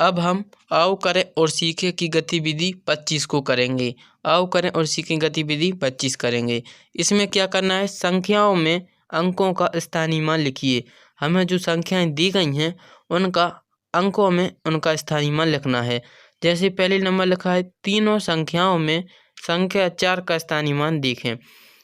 अब हम आओ करें और सीखें की गतिविधि 25 को करेंगे। आओ करें और सीखें गतिविधि 25 करेंगे। इसमें क्या करना है, संख्याओं में अंकों का स्थानीय मान लिखिए। हमें जो संख्याएं दी गई हैं उनका अंकों में उनका स्थानीय मान लिखना है। जैसे पहले नंबर लिखा है, तीनों संख्याओं में संख्या 4 का स्थानीय मान देखें।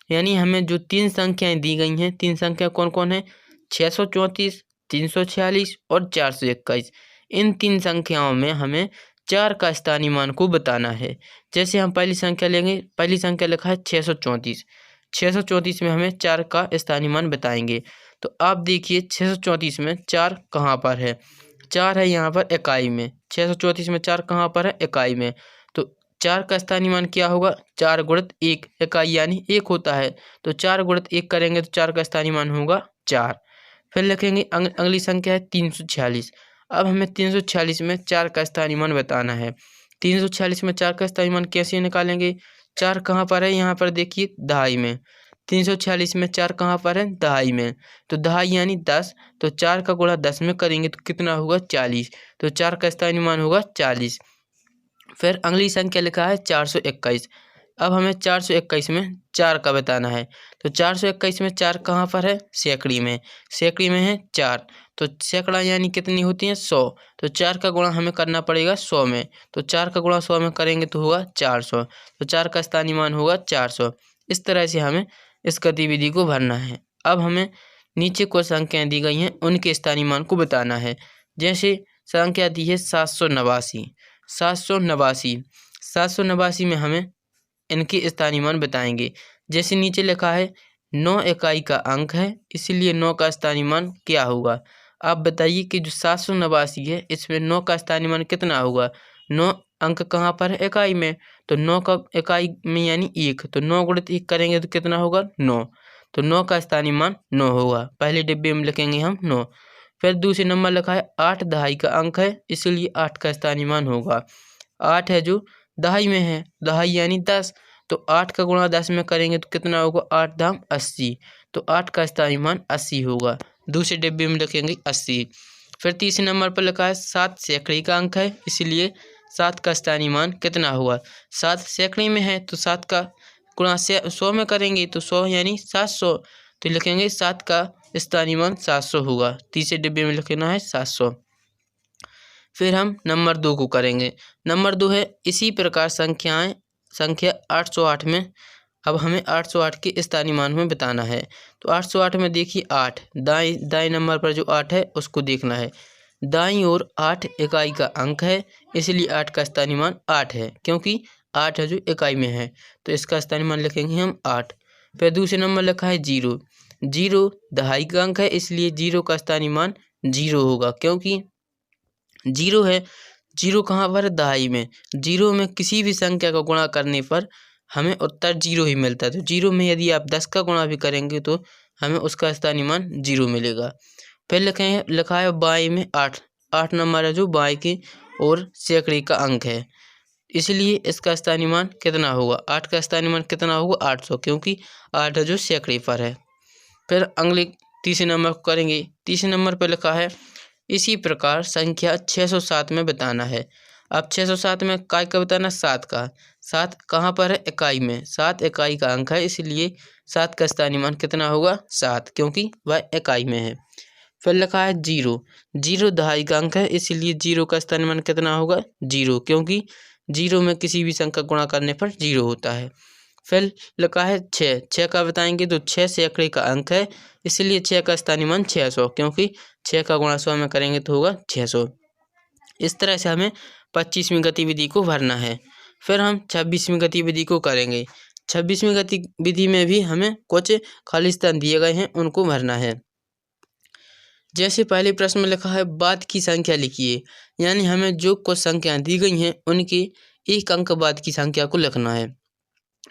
यानी हमें जो 3 संख्याएं दी गई हैं, 3 संख्या कौन कौन है, 634, 346 और 421। इन 3 संख्याओं में हमें 4 का स्थानीय मान को बताना है। जैसे हम पहली संख्या लेंगे, पहली संख्या लिखा है 634। 634 में हमें 4 का स्थानीय मान बताएंगे। तो आप देखिए 634 में 4 कहाँ पर है, 4 है यहाँ पर इकाई में। 634 में 4 कहाँ पर है, इकाई में। तो 4 का स्थानीय मान क्या होगा, 4 गुणित 1, इकाई यानी 1 होता है। तो 4 गुणित 1 करेंगे तो 4 का स्थानीय मान होगा 4। फिर लिखेंगे अगली संख्या है 346। अब हमें 346 में 4 का स्थानीय मान बताना है। 346 में 4 का स्थानीय मान कैसे निकालेंगे, 4 कहाँ पर है, यहाँ पर देखिए दहाई में। 346 में 4 कहाँ पर है, दहाई में। तो दहाई यानी 10। तो 4 का गुणा 10 में करेंगे तो कितना होगा, 40। तो 4 का स्थानीय मान होगा 40। फिर अगली संख्या लिखा है 421। अब हमें 421 में 4 का बताना है। तो 421 में 4 कहाँ पर है, सैकड़ी में। सैकड़ी में है 4। तो सैकड़ा यानी कितनी होती है, 100। तो 4 का गुणा हमें करना पड़ेगा 100 में। तो 4 का गुणा 100 में करेंगे तो होगा 400। तो 4 का स्थानीय मान होगा 400। इस तरह से हमें इस गतिविधि को भरना है। अब हमें नीचे कुछ संख्याएं दी गई हैं, उनके स्थानीय मान को बताना है। जैसे संख्या दी है 789। 789 में हमें इनके स्थानीय मान बताएंगे। जैसे नीचे लिखा है 9 इकाई का अंक है, इसलिए 9 का स्थानीय मान क्या होगा। आप बताइए कि जो 789 है इसमें 9 का स्थानीय मान कितना होगा। 9 अंक कहाँ पर है, इकाई में। तो 9 का इकाई में यानी 1। तो 9 गुणित 1 करेंगे तो कितना होगा, 9। तो 9 का स्थानीय मान 9 होगा। पहले डिब्बे में लिखेंगे हम 9। फिर दूसरे नंबर लिखा है 8 दहाई का अंक है, इसलिए 8 का स्थानीय मान होगा। 8 है जो दहाई में है, दहाई यानी 10। तो 8 का गुणा 10 में करेंगे तो कितना होगा, 8 दाम 80। तो 8 का स्थानीय मान 80 होगा। दूसरे डिब्बे में लिखेंगे 80। फिर तीसरे नंबर पर लिखा है 7 सैकड़ी का अंक है, इसलिए 7 का स्थानीय मान कितना होगा। 7 सैकड़ी में है तो 7 का गुणा 100 में करेंगे तो 100 यानी 700। तो लिखेंगे 7 का स्थानीय मान 700 होगा। तीसरे डिब्बे में लिखना है 700। फिर हम नंबर 2 को करेंगे। नंबर 2 है इसी प्रकार संख्या 808 में। अब हमें 808 के स्थानीय मान में बताना है। तो 808 में देखिए 8 दाएं नंबर पर जो 8 है उसको देखना है। दाईं ओर 8 इकाई का अंक है, इसलिए 8 का स्थानीय मान 8 है, क्योंकि 8 है जो इकाई में है। तो इसका स्थानीय मान लिखेंगे हम 8। फिर दूसरे नंबर लिखा है 0। 0 दहाई का अंक है, इसलिए 0 का स्थानीय मान 0 होगा, क्योंकि 0 है। 0 कहाँ पर है, दहाई में। 0 में किसी भी संख्या का गुणा करने पर हमें उत्तर 0 ही मिलता है। तो 0 में यदि आप 10 का गुणा भी करेंगे तो हमें उसका स्थानीय मान 0 मिलेगा। फिर लिखा है बाई में 8। 8 नंबर है जो बाई की ओर सैकड़ी का अंक है, इसलिए इसका स्थानीय मान कितना होगा। 8 का स्थानीय मान कितना होगा, 800, क्योंकि 8 है जो सैकड़ी पर है। फिर अगले तीसरे नंबर को करेंगे। तीसरे नंबर पर लिखा है इसी प्रकार संख्या 607 में बताना है। अब 607 में काय का बताना, 7 का। 7 कहाँ पर है, इकाई में। 7 इकाई का अंक है, इसलिए 7 का स्थानीय मान कितना होगा, 7, क्योंकि वह इकाई में है। फिर लिखा है 0। 0 दहाई का अंक है, इसलिए 0 का स्थानीय मान कितना होगा, 0, क्योंकि 0 में किसी भी संख्या गुणा करने पर 0 होता है। फिर लिखा है 6। 6 का बताएंगे तो 6 सैकड़े का अंक है, इसलिए 6 का स्थानीय मान 600, क्योंकि 6 का गुणा 100 में करेंगे तो होगा 600। इस तरह से हमें 25वीं गतिविधि को भरना है। फिर हम 26वीं गतिविधि को करेंगे। 26वीं गतिविधि में भी हमें कुछ खाली स्थान दिए गए हैं, उनको भरना है। जैसे पहले प्रश्न में लिखा है बाद की संख्या लिखिए, यानी हमें जो कुछ संख्याएं दी गई हैं उनके एक अंक बाद की संख्या को लिखना है।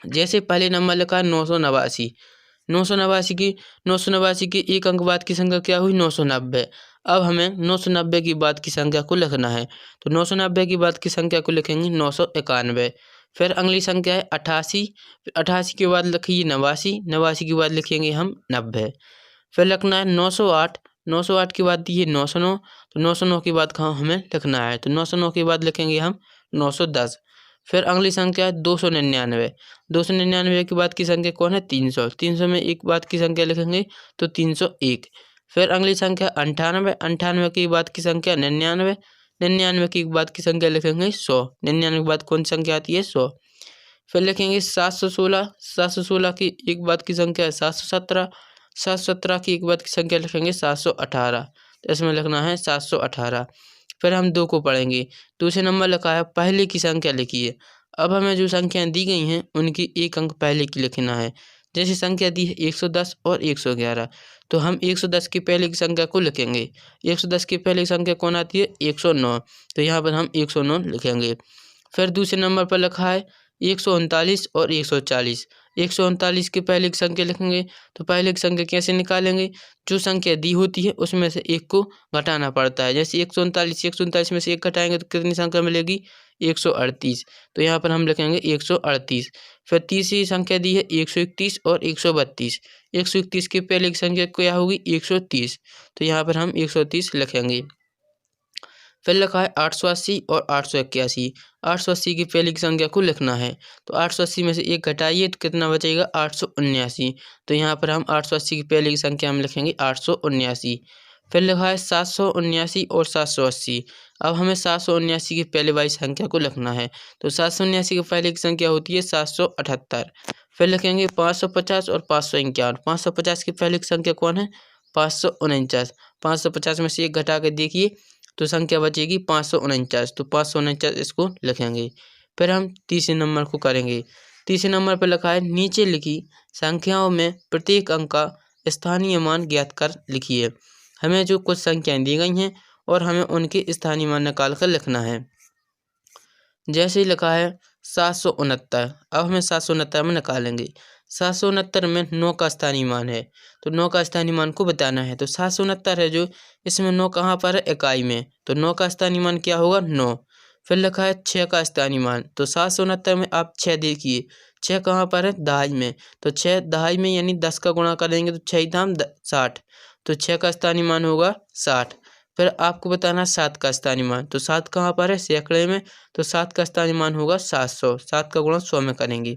जैसे पहले नंबर लिखा है 989। 989 की एक अंक बाद की संख्या क्या हुई, 990। अब हमें 990 की बाद की संख्या को लिखना है। तो 990 की बाद की संख्या को लिखेंगे 991। फिर अगली संख्या है 88। 88 के बाद लिखिए 89। 89 के बाद लिखेंगे हम 90। फिर लिखना है 908। 908 के बाद दी है 909, तो 909 के बाद कहाँ हमें लिखना है, तो 909 के बाद लिखेंगे हम 910। फिर अगली संख्या है 299। 299 के बाद की संख्या कौन है, 300। 300 में एक बाद की संख्या लिखेंगे तो 301। फिर अगली संख्या 98। 98 के बाद की संख्या 99। 99 के बाद की संख्या लिखेंगे 100। 99 के बाद कौन सी संख्या आती है, 100। फिर लिखेंगे 716। 716 की एक बाद की संख्या है 717। 717 की एक बाद की संख्या लिखेंगे 718, तो इसमें लिखना है 718। फिर हम 2 को पढ़ेंगे। दूसरे नंबर लिखा है पहले की संख्या लिखिए। अब हमें जो संख्याएं दी गई हैं उनकी एक अंक पहले की लिखना है। जैसे संख्या दी है 110 और 111, तो हम 110 की पहले की संख्या को लिखेंगे। 110 की पहले की संख्या कौन आती है, 109, तो यहाँ पर हम 109 लिखेंगे। फिर दूसरे नंबर पर लिखा है 139 और 140। 139 के पहले की संख्या लिखेंगे, तो पहले की संख्या कैसे निकालेंगे, जो संख्या दी होती है उसमें से एक को घटाना पड़ता है। जैसे 139 में से एक घटाएंगे तो कितनी संख्या मिलेगी, 138, तो यहाँ पर हम लिखेंगे 138। फिर तीसरी संख्या दी है 131 और 132। 131 की पहले की संख्या क्या होगी, 130, तो यहाँ पर हम 130 लिखेंगे। फिर लिखा है 880 और 881। 880 की पहले की संख्या को लिखना है, तो 880 में से एक घटाइए तो कितना बचेगा, 879, तो यहाँ पर हम 880 की पहले की संख्या हम लिखेंगे 879। फिर लिखा है 779 और 780। अब हमें 779 की पहले वाली संख्या को लिखना है, तो 779 की पहले की संख्या होती है 778। फिर लिखेंगे 550 और 551। 550 की पहले की संख्या कौन है, 549। 550 में से एक घटा कर देखिए तो संख्या बचेगी 549, तो 549 इसको लिखेंगे। फिर हम तीसरे नंबर को करेंगे। तीसरे नंबर पर लिखा है नीचे लिखी संख्याओं में प्रत्येक अंक का स्थानीय मान ज्ञात कर लिखिए। हमें जो कुछ संख्याएं दी गई हैं और हमें उनके स्थानीय मान निकाल कर लिखना है। जैसे लिखा है 769, अब हमें 769 में निकालेंगे। 769 में 9 का स्थानीय मान है, तो 9 का स्थानीय मान को बताना है। तो 769 है जो, इसमें 9 कहाँ पर है, इकाई में, तो 9 का स्थानीय मान क्या होगा, 9। फिर लिखा है 6 का स्थानीय मान, तो 769 में आप 6 देखिए, 6 कहाँ पर है, दहाई में, तो 6 दहाई में यानी 10 का गुणा करेंगे तो 6 दाम 60, तो 6 का स्थानीय मान होगा 60। फिर आपको बताना है 7 का स्थानीय मान, तो 7 कहाँ पर है, सैकड़े में, तो 7 का स्थानीय मान होगा 700। 7 का गुणा 100 में करेंगे।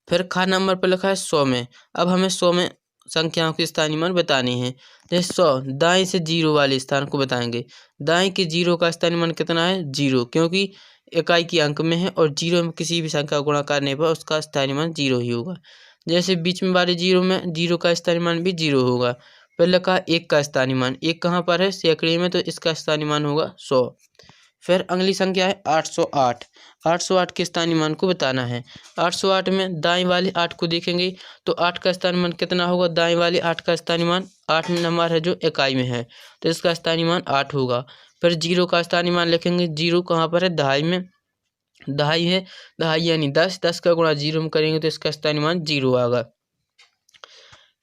फिर खा नंबर पर लिखा है 100 में। अब हमें 100 में संख्याओं के स्थानीय मान बताने हैं। जैसे 100 दाएं से 0 वाले स्थान को बताएंगे। दाएं के 0 का स्थानीय मान कितना है, 0, क्योंकि इकाई की अंक में है और 0 में किसी भी संख्या को गुणा करने पर उसका स्थानीय मान 0 ही होगा। जैसे बीच में वाले 0 में 0 का स्थानीय मान भी 0 होगा। फिर लिखा 1 का स्थानीय मान, 1 कहाँ पर है, सैकड़े में, तो इसका स्थानीय मान होगा 100। फिर अगली संख्या है 808। 808 के स्थानीय मान को बताना है। 808 में दाएं वाले 8 को देखेंगे तो 8 का स्थानीय मान कितना होगा, दाएं वाले 8 का स्थानीय मान 8 नंबर है जो इकाई में है, तो इसका स्थानीय मान 8 होगा। फिर 0 का स्थानीय मान लिखेंगे। 0 कहाँ पर है, दहाई में, दहाई है, दहाई यानी 10, 10 का गुणा 0 में करेंगे तो इसका स्थानीय मान 0 आएगा।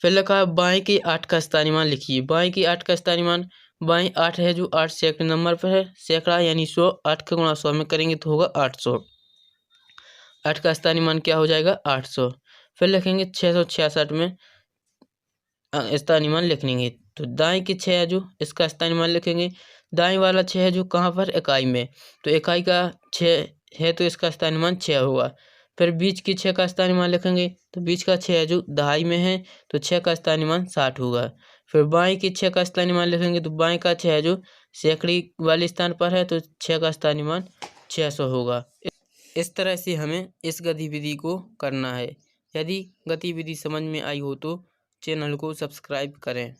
फिर लिखा है बाएं के 8 का स्थानीय मान लिखिए। बाएं की 8 का स्थानीय मान, बाएं 8 है जो 8 सैकड़े नंबर पर है, सैकड़ा यानी 100, 8 का गुणा 100 में करेंगे तो होगा 800। 8 का स्थानीय मान क्या हो जाएगा, 800। फिर लिखेंगे 666 में स्थानीय मान लिख लेंगे, तो दाएं की 6 है जो, इसका स्थानीय मान लिखेंगे। दाएं वाला 6 है जो कहाँ पर, इकाई में, तो इकाई का 6 है तो इसका स्थानीय मान 6 होगा। फिर बीच की 6 का स्थानीय मान लिखेंगे, तो बीच का 6 है जो दहाई में है, तो 6 का स्थानीय मान 60 होगा। फिर बाएं की 6 का स्थानीय मान लिखेंगे, तो बाएं का 6 है जो सैकड़ी वाले स्थान पर है, तो 6 का स्थानीय मान 600 होगा। इस तरह से हमें इस गतिविधि को करना है। यदि गतिविधि समझ में आई हो तो चैनल को सब्सक्राइब करें।